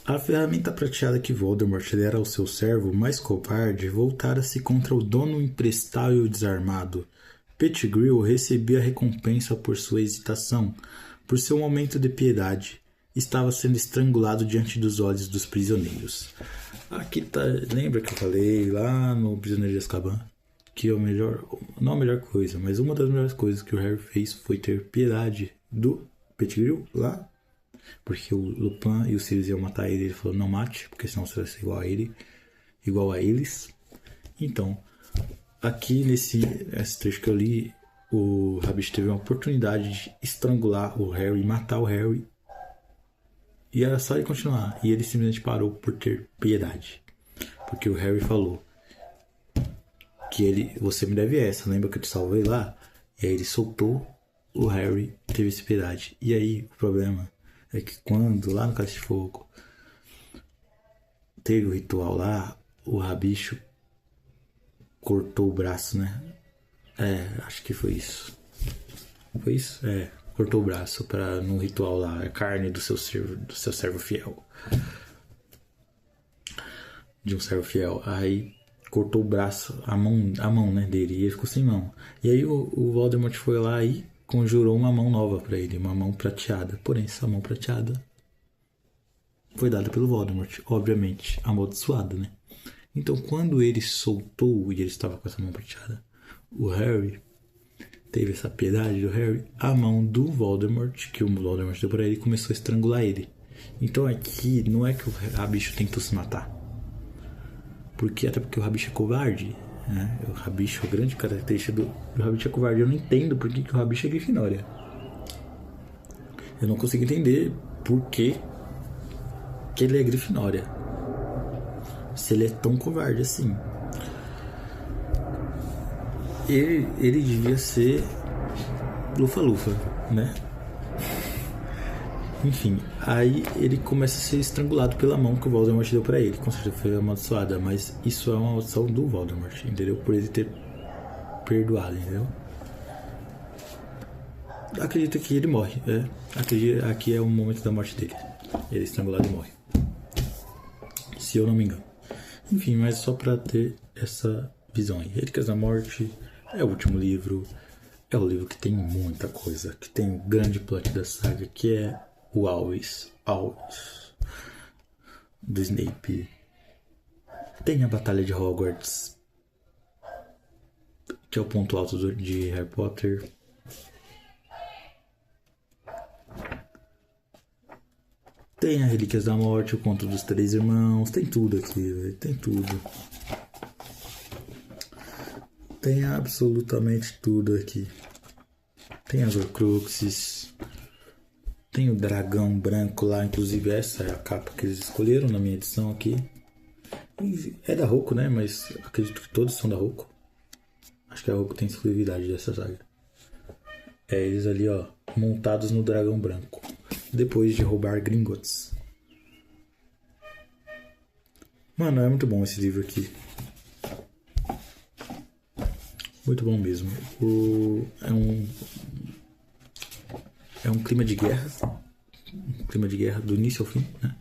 A ferramenta prateada que Voldemort dera ao seu servo mais covarde voltara-se contra o dono imprestável e desarmado. Pettigrew recebia recompensa por sua hesitação, por seu momento de piedade. Estava sendo estrangulado diante dos olhos dos prisioneiros. Aqui tá, lembra que eu falei lá no Prisioneiro de Azkaban? Que é o melhor, não a melhor coisa, mas uma das melhores coisas que o Harry fez foi ter piedade do Pettigrew lá. Porque o Lupin e o Sirius iam matar ele, ele falou, não mate, porque senão você vai ser igual a ele, igual a eles. Então, aqui nesse trecho que eu li, o Rabicho teve uma oportunidade de estrangular o Harry, matar o Harry, e era só ele continuar. E ele simplesmente parou por ter piedade. Porque o Harry falou que ele, você me deve essa, lembra que eu te salvei lá? E aí ele soltou, o Harry teve essa piedade. E aí o problema é que quando lá no Cálice de Fogo teve o ritual lá, o Rabicho cortou o braço, né? Acho que foi isso. Foi isso? Cortou o braço para no ritual lá, a carne do seu servo fiel. De um servo fiel. Aí cortou o braço, a mão, né, dele, e ele ficou sem mão. E aí o Voldemort foi lá e conjurou uma mão nova para ele, uma mão prateada. Porém, essa mão prateada foi dada pelo Voldemort, obviamente, amaldiçoada, né? Então, quando ele soltou e ele estava com essa mão prateada, o Harry teve essa piedade do Harry, a mão do Voldemort, que o Voldemort deu pra ele, começou a estrangular ele. Então aqui não é que o Rabicho tentou se matar. Até porque o Rabicho é covarde, né? O Rabicho, a grande característica do Rabicho é covarde. Eu não entendo por que o Rabicho é Grifinória. Eu não consigo entender por que ele é Grifinória. Se ele é tão covarde assim. Ele devia ser Lufa-Lufa, né? Enfim, aí ele começa a ser estrangulado pela mão que o Voldemort deu pra ele. Com certeza foi amaldiçoada, mas isso é uma maldição do Voldemort, entendeu? Por ele ter perdoado, entendeu? Acredito que ele morre, aqui é o momento da morte dele. Ele é estrangulado e morre. Se eu não me engano. Enfim, mas só pra ter essa visão aí. Relíquias da Morte é o último livro. É o livro que tem muita coisa. Que tem o grande plot da saga, que é o Always do Snape. Tem a Batalha de Hogwarts, que é o ponto alto de Harry Potter. Tem a Relíquias da Morte, o Conto dos Três Irmãos. Tem tudo aqui, véio. Tem tudo. Tem absolutamente tudo aqui. Tem as Horcruxes. Tem o dragão branco lá. Inclusive essa é a capa que eles escolheram na minha edição aqui. É da Roku, né? Mas acredito que todos são da Roku. Acho que a Roku tem exclusividade dessa saga. É eles ali, ó, montados no dragão branco. Depois de roubar Gringotts. Mano, é muito bom esse livro aqui. Muito bom mesmo. É um clima de guerra. Um clima de guerra do início ao fim, né?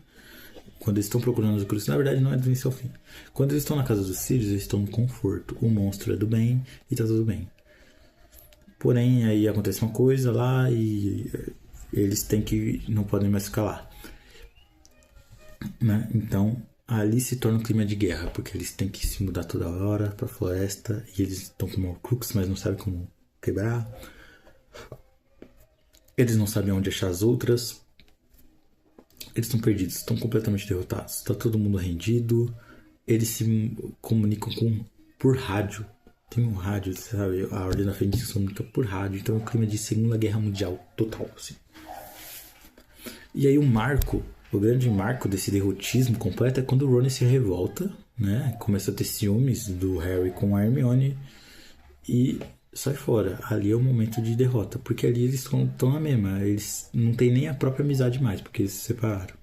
Quando eles estão procurando os Horcruxes, na verdade não é do início ao fim. Quando eles estão na casa dos Sirius, eles estão no conforto. O monstro é do bem e tá tudo bem. Porém, aí acontece uma coisa lá e eles não podem mais ficar lá, né? Então ali se torna um clima de guerra, porque eles têm que se mudar toda hora pra floresta e eles estão com uma Horcrux, mas não sabem como quebrar. Eles não sabem onde achar as outras. Eles estão perdidos, estão completamente derrotados, tá todo mundo rendido. Eles se comunicam por rádio. Tem um rádio, sabe? A Ordem da Fênix se comunica por rádio, então é um clima de Segunda Guerra Mundial total, assim. E aí o grande marco desse derrotismo completo é quando o Ron se revolta, né? Começa a ter ciúmes do Harry com a Hermione e sai fora. Ali é o momento de derrota, porque ali eles estão na mesma. Eles não tem nem a própria amizade mais, porque eles se separaram.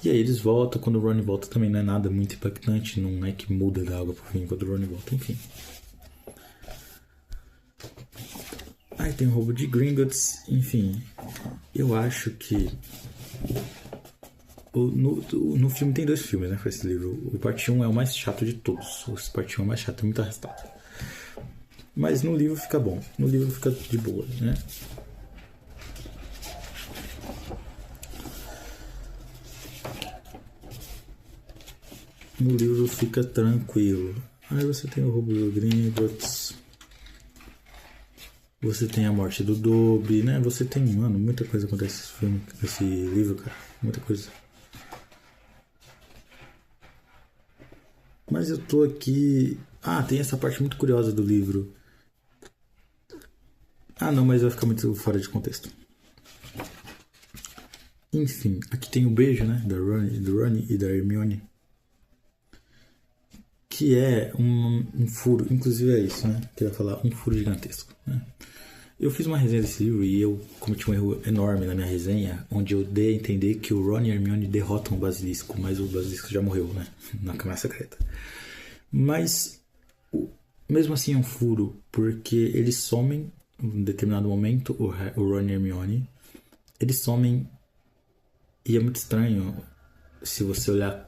E aí eles voltam, quando o Ron volta também não é nada muito impactante, não é que muda da água pro fim quando o Ron volta, enfim. Aí tem o roubo de Gringotts, enfim. Eu acho que No filme tem 2 filmes, né? Foi esse livro. O parte 1 é o mais chato de todos. O parte 1 é o mais chato, é muito arrastado. Mas no livro fica bom. No livro fica de boa, né? No livro fica tranquilo. Aí você tem o roubo do Gringotts. Você tem a morte do Dobby, né? Você tem, mano, muita coisa acontece nesse filme, nesse livro, cara. Muita coisa. Mas eu tô aqui... Ah, tem essa parte muito curiosa do livro. Ah, não, mas vai ficar muito fora de contexto. Enfim, aqui tem o beijo, né? Do Ron e da Hermione. Que é um furo, inclusive é isso, né? Queria falar, um furo gigantesco, né? Eu fiz uma resenha desse livro e eu cometi um erro enorme na minha resenha, onde eu dei a entender que o Ron e a Hermione derrotam o Basilisco, mas o Basilisco já morreu, né? Na Câmara Secreta. Mas, mesmo assim é um furo, porque eles somem, em um determinado momento, o Ron e a Hermione, eles somem, e é muito estranho, se você olhar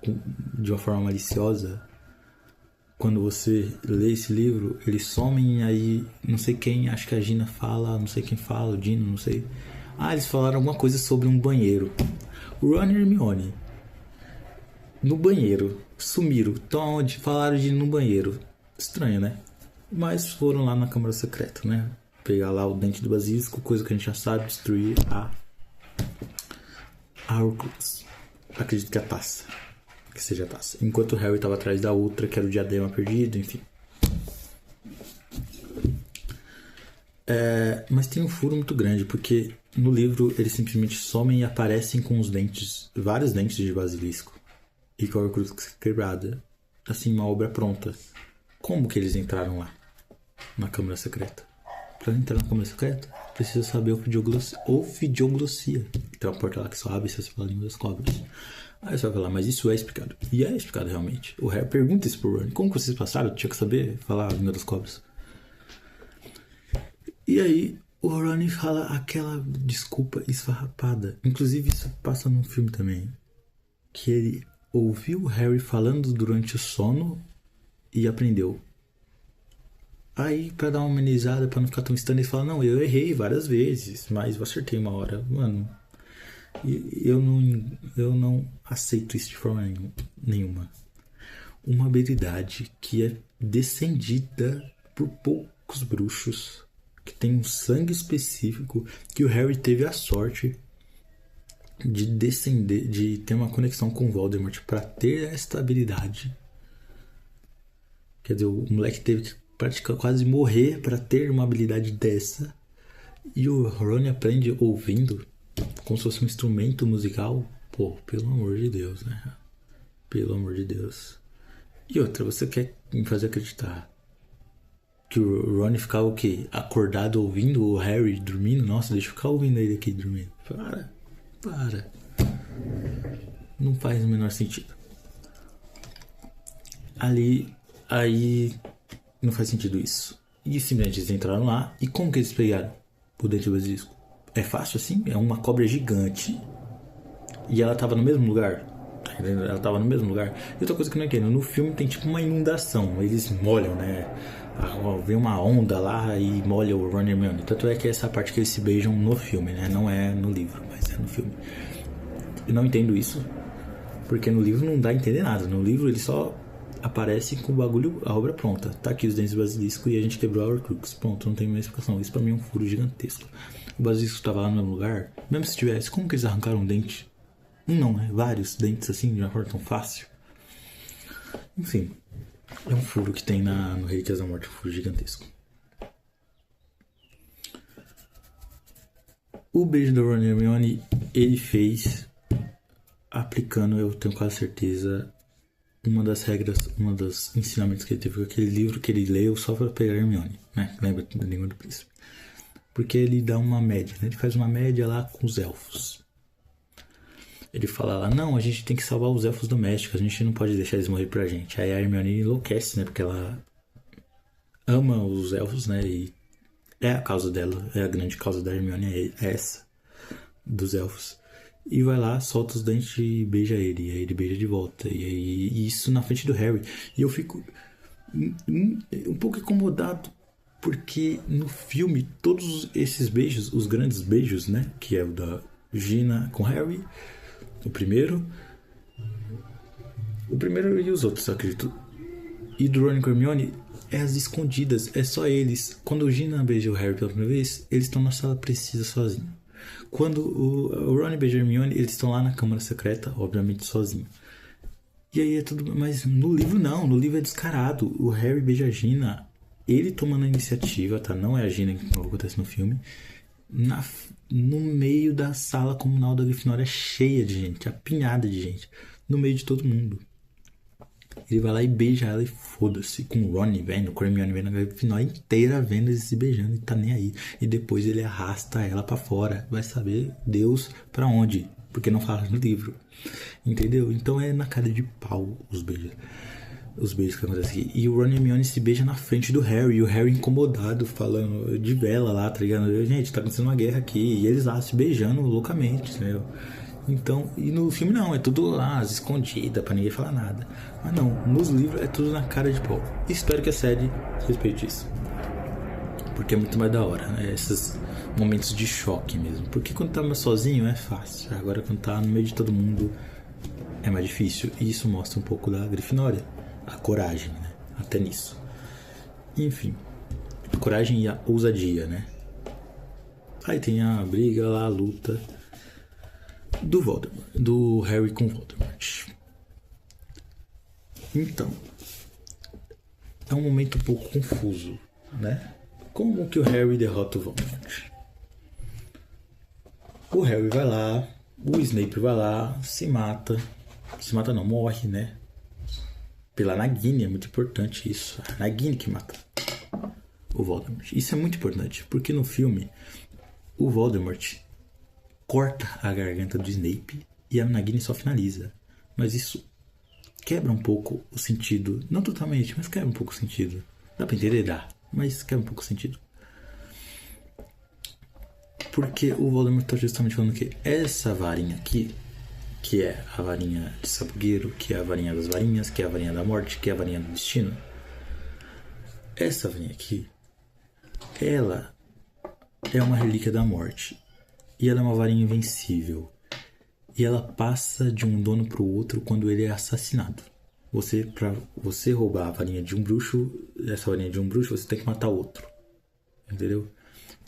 de uma forma maliciosa, quando você lê esse livro, eles somem e aí não sei quem, acho que a Gina fala, não sei quem fala, o Dino, não sei. Ah, eles falaram alguma coisa sobre um banheiro. O Ron e a Hermione no banheiro, sumiram. Então onde falaram de ir no banheiro. Estranho, né? Mas foram lá na Câmara Secreta, né? Pegar lá o dente do basilisco, coisa que a gente já sabe, destruir a Horcrux. Acredito que a taça. Que seja a taça. Enquanto o Harry estava atrás da outra, que era o diadema perdido, enfim. Mas tem um furo muito grande, porque no livro eles simplesmente somem e aparecem com os dentes, vários dentes de basilisco. E com a Horcrux quebrada. Assim, uma obra pronta. Como que eles entraram lá? Na Câmara Secreta? Pra entrar na Câmara Secreta, precisa saber ofidioglosia. Tem uma porta lá que só abre se você fala a língua das cobras. Aí você vai falar, mas isso é explicado. E é explicado realmente. O Harry pergunta isso pro Ron. Como que vocês passaram? Eu tinha que saber falar a língua das cobras. E aí o Ron fala aquela desculpa esfarrapada. Inclusive isso passa num filme também. Que ele ouviu o Harry falando durante o sono e aprendeu. Aí, pra dar uma amenizada, pra não ficar tão estranho, ele fala, não, eu errei várias vezes, mas eu acertei uma hora. Mano, eu não aceito isso de forma nenhuma. Uma habilidade que é descendida por poucos bruxos, que tem um sangue específico, que o Harry teve a sorte de descender, de ter uma conexão com Voldemort pra ter esta habilidade. Quer dizer, o moleque teve que quase morrer pra ter uma habilidade dessa. E o Ron aprende ouvindo, como se fosse um instrumento musical. Pô, pelo amor de Deus, né? Pelo amor de Deus. E outra, você quer me fazer acreditar que o Ron ficava o quê? Acordado ouvindo o Harry dormindo? Nossa, deixa eu ficar ouvindo ele aqui dormindo. Para. Não faz o menor sentido. Aí não faz sentido isso. E simplesmente eles entraram lá. E como que eles pegaram o dente do basilisco? É fácil assim? É uma cobra gigante. E ela tava no mesmo lugar. Ela tava no mesmo lugar. E outra coisa que eu não entendo. No filme tem tipo uma inundação. Eles molham, né? Vem uma onda lá e molha o Ron e Hermione. Tanto é que essa parte que eles se beijam no filme, né? Não é no livro, mas é no filme. Eu não entendo isso. Porque no livro não dá a entender nada. No livro ele só aparece com o bagulho, a obra pronta. Tá aqui os dentes do basilisco e a gente quebrou a Horcrux. Pronto, não tem mais explicação. Isso pra mim é um furo gigantesco. O basilisco tava lá no mesmo lugar. Mesmo se tivesse, como que eles arrancaram um dente? Não, né? Vários dentes assim, de uma forma tão fácil. Enfim, é um furo que tem no Relíquias da Morte, um furo gigantesco. O beijo do Ron e Hermione, ele fez aplicando, eu tenho quase certeza, uma das regras, um dos ensinamentos que ele teve com aquele livro que ele leu só para pegar Hermione, né? Lembra da Língua do Príncipe? Porque ele dá uma média, né? Ele faz uma média lá com os elfos. Ele fala lá, não, a gente tem que salvar os elfos domésticos, a gente não pode deixar eles morrer pra gente. Aí a Hermione enlouquece, né? Porque ela ama os elfos, né? E é a causa dela, é a grande causa da Hermione, é essa, dos elfos. e vai lá, solta os dentes e beija ele. E aí ele beija de volta. E aí isso na frente do Harry. E eu fico um pouco incomodado, porque no filme todos esses beijos, os grandes beijos, né, que é o da Gina com Harry, o primeiro e os outros, eu acredito, e do Ron com Hermione, é as escondidas, é só eles. Quando o Gina beija o Harry pela primeira vez, eles estão na sala precisa sozinho. Quando o Ron beija a Hermione, eles estão lá na câmara secreta, obviamente sozinho. E aí é tudo. Mas no livro não, no livro é descarado. O Harry beija a Gina, ele tomando a iniciativa, tá? Não é a Gina que acontece no filme. No meio da sala comunal da Grifinória, cheia de gente, apinhada de gente, no meio de todo mundo. Ele vai lá e beija ela e foda-se. Com o Ron vendo, com a Hermione vendo, a Grifinória inteira vendo eles se beijando e tá nem aí. E depois ele arrasta ela pra fora. Vai saber Deus pra onde, porque não fala no livro. Entendeu? Então é na cara de pau os beijos. Os beijos que acontecem aqui. E o Ron e a Hermione se beijam na frente do Harry. E o Harry incomodado, falando de vela lá, tá ligado? Gente, tá acontecendo uma guerra aqui. E eles lá se beijando loucamente, entendeu? Então, e no filme não, é tudo lá, escondida, pra ninguém falar nada. Mas não, nos livros é tudo na cara de pau. Espero que a série respeite isso. Porque é muito mais da hora, né? Esses momentos de choque mesmo. Porque quando tá sozinho é fácil. Agora quando tá no meio de todo mundo é mais difícil. E isso mostra um pouco da Grifinória. A coragem, né? Até nisso. Enfim, a coragem e a ousadia, né? Aí tem a briga lá, a luta do Voldemort, do Harry com Voldemort. Então, é um momento um pouco confuso, né? Como que o Harry derrota o Voldemort? O Harry vai lá, o Snape vai lá, se mata não, morre, né? Pela Nagini, é muito importante isso. A Nagini que mata o Voldemort. Isso é muito importante, porque no filme o Voldemort corta a garganta do Snape e a Nagini só finaliza. Mas isso quebra um pouco o sentido. Não totalmente, mas quebra um pouco o sentido. Dá pra entender? Dá. Mas quebra um pouco o sentido. Porque o Voldemort tá justamente falando que essa varinha aqui, que é a varinha de sabugueiro, que é a varinha das varinhas, que é a varinha da morte, que é a varinha do destino. Essa varinha aqui, ela é uma relíquia da morte. E ela é uma varinha invencível. E ela passa de um dono pro outro quando ele é assassinado. Pra você roubar a varinha de um bruxo, essa varinha de um bruxo, você tem que matar outro. Entendeu?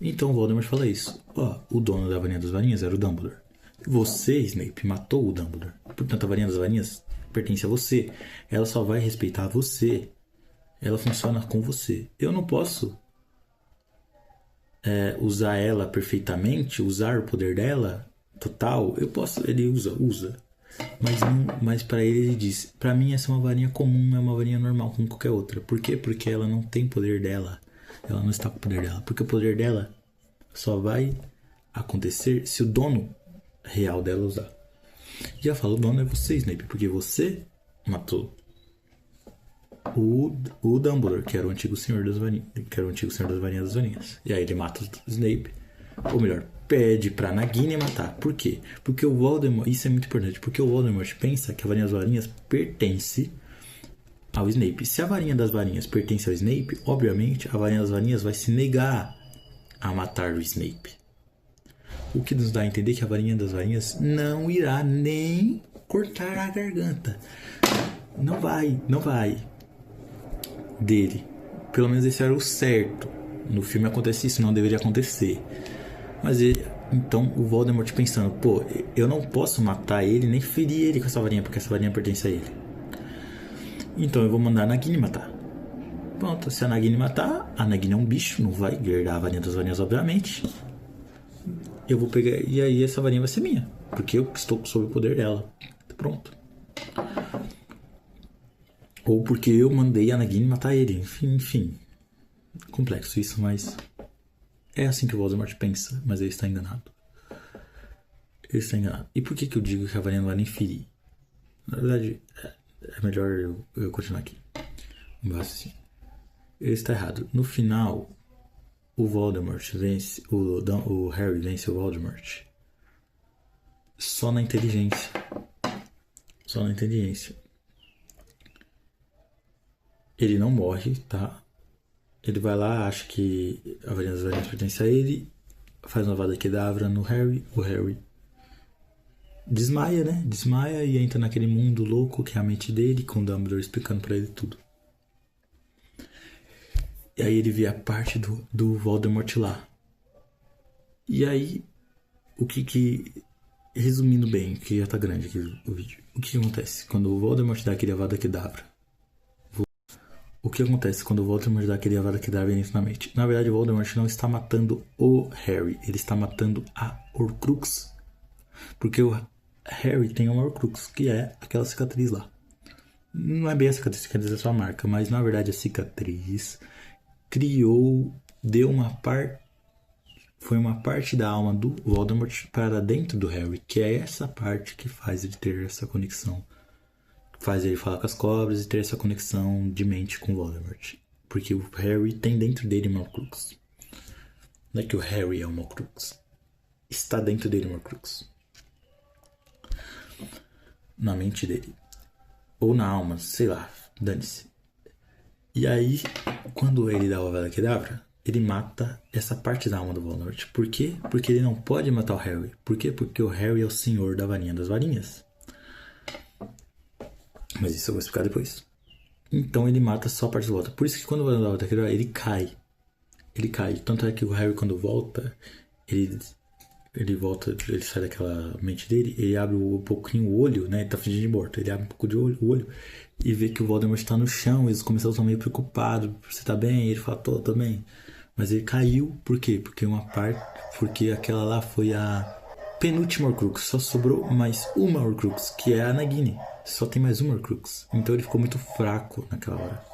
Então o Voldemort fala isso. O dono da varinha das varinhas era o Dumbledore. Você, Snape, matou o Dumbledore. Portanto, a varinha das varinhas pertence a você. Ela só vai respeitar você. Ela funciona com você. Eu não posso usar ela perfeitamente, usar o poder dela total. Eu posso, ele usa. Mas para ele diz, para mim essa é uma varinha comum, é uma varinha normal como qualquer outra. Por quê? Porque ela não tem poder dela. Ela não está com o poder dela. Porque o poder dela só vai acontecer se o dono real dela usar. Já falo, o dono é você, Snape, porque você matou o Dumbledore, que era o antigo senhor das varinhas, das varinhas. E aí ele mata o Snape, ou melhor, pede pra Nagini matar. Por quê? Porque o Voldemort, isso é muito importante, porque o Voldemort pensa que a varinha das varinhas pertence ao Snape. Se a varinha das varinhas pertence ao Snape, obviamente a varinha das varinhas vai se negar a matar o Snape. O que nos dá a entender que a varinha das varinhas não irá nem cortar a garganta. Não vai dele. Pelo menos esse era o certo. No filme acontece isso, não deveria acontecer. Mas então o Voldemort pensando, eu não posso matar ele, nem ferir ele com essa varinha, porque essa varinha pertence a ele. Então eu vou mandar a Nagini matar. Pronto, se a Nagini matar, a Nagini é um bicho, não vai herdar a varinha das varinhas, obviamente. Eu vou pegar, e aí essa varinha vai ser minha, porque eu estou sob o poder dela. Pronto. Ou porque eu mandei a Nagini matar ele. Enfim. Complexo isso, mas é assim que o Voldemort pensa, mas ele está enganado. E por que eu digo que a varinha não vai nem ferir? Na verdade, é melhor eu continuar aqui. Assim. Ele está errado. No final, o Voldemort vence, o Harry vence o Voldemort Só na inteligência. Só na inteligência. Ele não morre, tá? Ele vai lá, acha que a varinha das varinhas pertence a ele, faz uma Avada Kedavra no Harry, o Harry desmaia, né? Desmaia e entra naquele mundo louco que é a mente dele, com o Dumbledore explicando pra ele tudo. E aí ele vê a parte do Voldemort lá. E aí, resumindo bem, que já tá grande aqui o vídeo. O que acontece quando o Voldemort dá aquele Avada Kedavra? O que acontece quando o Voldemort dá aquele Avada Kedavra na mente? Na verdade, o Voldemort não está matando o Harry. Ele está matando a Horcrux. Porque o Harry tem uma Horcrux, que é aquela cicatriz lá. Não é bem a cicatriz é só a marca. Mas, na verdade, a cicatriz foi uma parte da alma do Voldemort para dentro do Harry. Que é essa parte que faz ele ter essa conexão. Faz ele falar com as cobras e ter essa conexão de mente com o Voldemort. Porque o Harry tem dentro dele uma Horcrux. Não é que o Harry é uma Horcrux. Está dentro dele uma Horcrux. Na mente dele. Ou na alma, sei lá. Dane-se. E aí, quando ele dá o Avada Kedavra, ele mata essa parte da alma do Voldemort. Por quê? Porque ele não pode matar o Harry. Por quê? Porque o Harry é o senhor da varinha das varinhas. Mas isso eu vou explicar depois. Então ele mata só a parte do volta. Por isso que quando o Avada Kedavra, ele cai. Ele cai. Tanto é que o Harry, quando volta, ele volta, ele sai daquela mente dele, ele abre um pouquinho o olho, né? Ele tá fingindo de morto. Ele abre um pouco de o olho e vê que o Voldemort tá no chão. Eles começam a estar meio preocupados. Você tá bem? Ele fala, tô bem. Mas ele caiu, por quê? Porque aquela lá foi a penúltima Horcrux. Só sobrou mais uma Horcrux, que é a Nagini. Só tem mais uma Horcrux. Então ele ficou muito fraco naquela hora.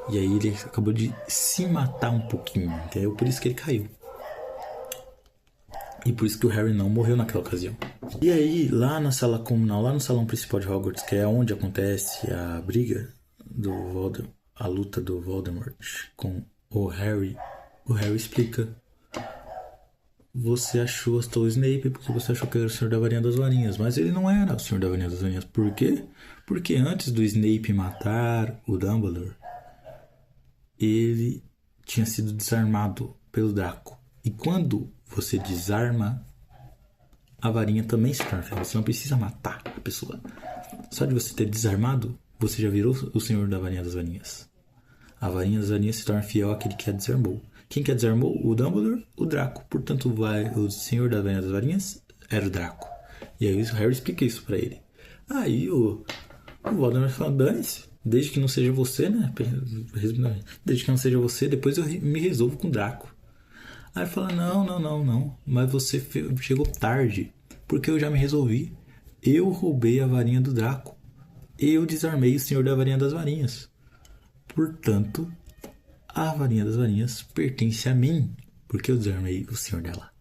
E aí ele acabou de se matar um pouquinho, entendeu? Por isso que ele caiu. E por isso que o Harry não morreu naquela ocasião. E aí, lá na sala comunal, lá no salão principal de Hogwarts, que é onde acontece a briga do Voldemort, a luta do Voldemort com o Harry explica: você achou o Snape porque você achou que era o Senhor da Varinha das Varinhas, mas ele não era o Senhor da Varinha das Varinhas. Por quê? Porque antes do Snape matar o Dumbledore, ele tinha sido desarmado pelo Draco. E quando você desarma, a varinha também se torna fiel. Você não precisa matar a pessoa. Só de você ter desarmado, você já virou o Senhor da Varinha das Varinhas. A varinha das varinhas se torna fiel àquele que a desarmou. Quem que a desarmou? O Dumbledore, o Draco. Portanto, o Senhor da Varinha das Varinhas era o Draco. E aí o Harry explica isso pra ele. Aí o Voldemort fala, dane-se. Desde que não seja você, né? Desde que não seja você, depois eu me resolvo com o Draco. Aí fala, não. Mas você chegou tarde. Porque eu já me resolvi. Eu roubei a varinha do Draco. Eu desarmei o Senhor da Varinha das Varinhas. Portanto, a varinha das varinhas pertence a mim. Porque eu desarmei o Senhor dela.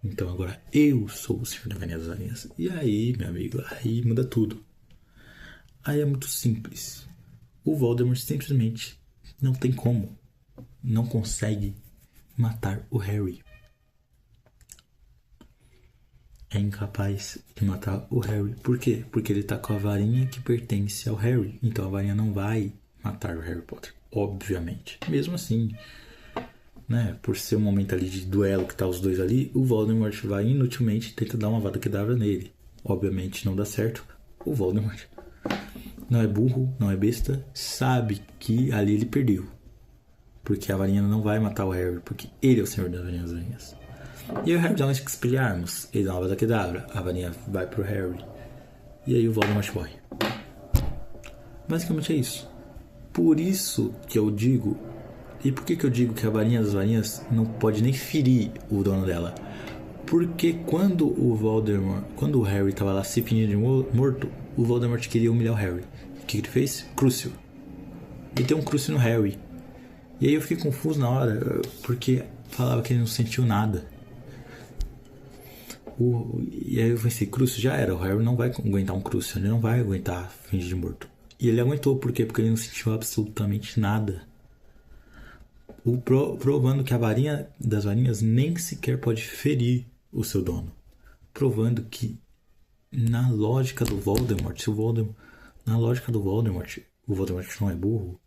Então agora eu sou o Senhor da Varinha das Varinhas. E aí, meu amigo, aí muda tudo. Aí é muito simples. O Voldemort simplesmente não tem como. Não consegue matar o Harry. É incapaz de matar o Harry. Por quê? Porque ele tá com a varinha que pertence ao Harry. Então a varinha não vai matar o Harry Potter. Obviamente. Mesmo assim, né? Por ser um momento ali de duelo que tá os dois ali, o Voldemort vai inutilmente tentar dar uma Avada Kedavra nele. Obviamente não dá certo. O Voldemort não é burro, não é besta. Sabe que ali ele perdeu. Porque a varinha não vai matar o Harry. Porque ele é o Senhor das Varinhas. E aí o Harry dá um Expelliarmus. Ele dá uma Avada Kedavra. A varinha vai pro Harry. E aí o Voldemort morre. Basicamente é isso. Por isso que eu digo... E por que eu digo que a varinha das varinhas não pode nem ferir o dono dela? Porque quando o Harry tava lá se fingindo de morto, o Voldemort queria humilhar o Harry. O que ele fez? Crucio. Ele deu um crucio no Harry. E aí eu fiquei confuso na hora, porque falava que ele não sentiu nada. E aí eu pensei, crucio já era, o Harry não vai aguentar um crucio, ele não vai aguentar fingir de morto. E ele aguentou, por quê? Porque ele não sentiu absolutamente nada. Provando que a varinha das varinhas nem sequer pode ferir o seu dono. Provando que na lógica do Voldemort, na lógica do Voldemort, o Voldemort não é burro.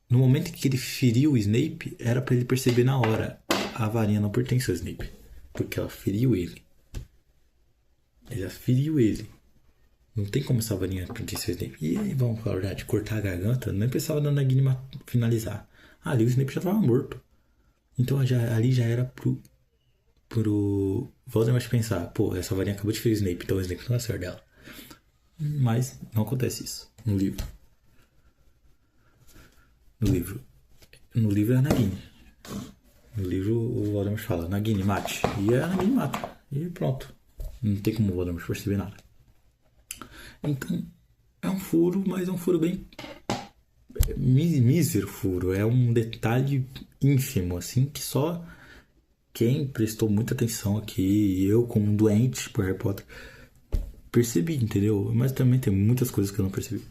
No momento que ele feriu o Snape, era pra ele perceber na hora. A varinha não pertence ao Snape, porque ela feriu ele. Ela feriu ele. Não tem como essa varinha pertencer ao Snape. E aí, vamos falar a verdade, cortar a garganta, nem precisava da Nagini finalizar. Ali o Snape já tava morto. Então ali já era pro Voldemort pensar, pô, essa varinha acabou de ferir o Snape, então o Snape não vai ser dela. Mas não acontece isso no livro. No livro é a Nagini. No livro o Voldemort fala, Nagini, mate. E a Nagini mata. E pronto. Não tem como o Voldemort perceber nada. Então, é um furo, mas é um furo bem mísero furo. É um detalhe ínfimo, assim, que só quem prestou muita atenção aqui, eu como um doente por Harry Potter, percebi, entendeu? Mas também tem muitas coisas que eu não percebi,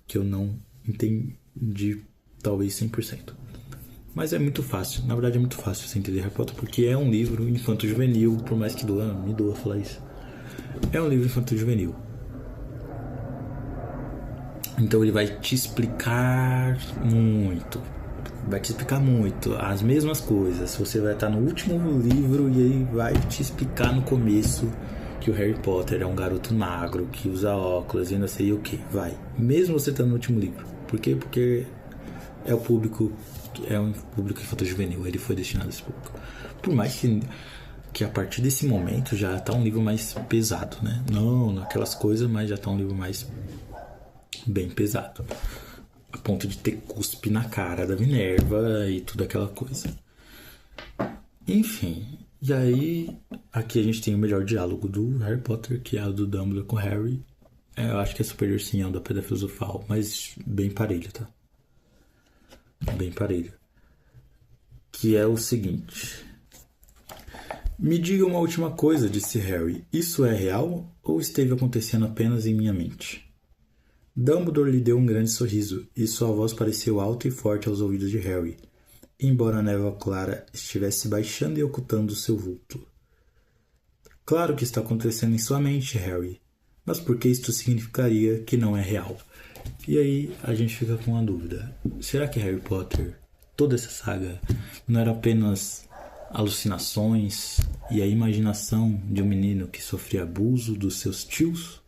que eu não entendi, talvez 100%. Mas é muito fácil, na verdade é muito fácil você entender Harry Potter, porque é um livro infanto-juvenil, por mais que me doa falar isso. É um livro infanto-juvenil. Então ele vai te explicar muito. Vai te explicar muito as mesmas coisas. Você vai estar no último livro e ele vai te explicar no começo que o Harry Potter é um garoto magro, que usa óculos e não sei o que. Vai. Mesmo você estando no último livro. Por quê? Porque é o público, é um público infanto-juvenil. Ele foi destinado a esse público. Por mais que a partir desse momento já tá um livro mais pesado, né? Não naquelas coisas, mas já tá um livro mais bem pesado, a ponto de ter cuspe na cara da Minerva e tudo aquela coisa. Enfim, e aí aqui a gente tem o melhor diálogo do Harry Potter, que é o do Dumbledore com o Harry. Eu acho que é superior sim ao da Pedra Filosofal, mas bem parelho, tá? Bem parelho. Que é o seguinte: me diga uma última coisa, disse Harry. Isso é real ou esteve acontecendo apenas em minha mente? Dumbledore lhe deu um grande sorriso, e sua voz pareceu alta e forte aos ouvidos de Harry, embora a névoa clara estivesse baixando e ocultando seu vulto. Claro que está acontecendo em sua mente, Harry, mas por que isto significaria que não é real? E aí a gente fica com uma dúvida. Será que Harry Potter, toda essa saga, não era apenas alucinações e a imaginação de um menino que sofria abuso dos seus tios?